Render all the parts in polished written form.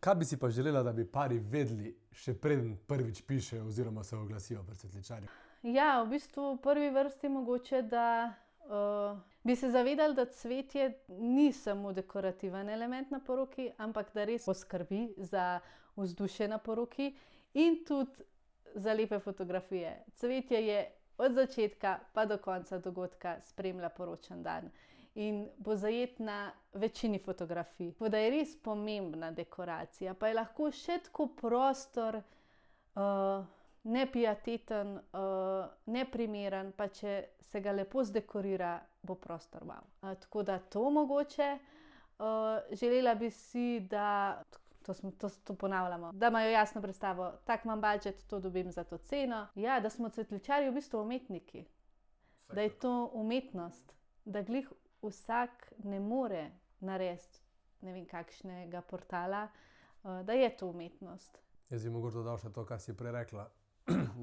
Kaj bi si pa želela, da bi pari vedeli, še preden prvič pišejo oziroma se oglasijo pri cvetličarju? Ja, v bistvu v prvi vrsti mogoče, da bi se zavedali, da cvetje ni samo dekorativen element na poroki, ampak da res poskrbi za vzdušje na poroki in tudi za lepe fotografije. Cvetje je od začetka pa do konca dogodka spremlja poročen dan in bo zajet na večini fotografij. Tako da je res pomembna dekoracija, pa je lahko še tako prostor, nepieteten, neprimeren, pa če se ga lepo zdekorira, bo prostor wow. Tako da to mogoče. Želela bi si, da, to ponavljamo, da imajo jasno predstavo, tak imam budget, to dobim za to ceno. Ja, da smo cvetličarji v bistvu umetniki. Da je to umetnost, da glih vsak ne more narediti ne vem kakšnega portala, da je to umetnost. Jaz bi mogoče dodal še to, kar si prej rekla,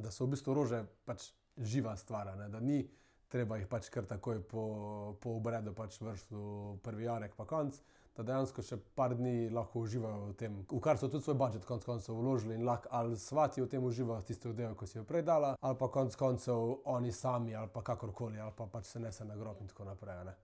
da so v bistvu rože pač živa stvar, ne, da ni treba jih pač kar takoj po obredu pač vreči v prvi jarek pa konec, da dejansko še par dni lahko uživajo v tem, v kar so tudi svoj budget konec koncev vložili in lahko ali svati v tem uživajo tisto idejo, ko si jo prej dala, ali pa konec koncev oni sami ali pa kakorkoli, ali pa pač se nese na grob in tako naprej, ne.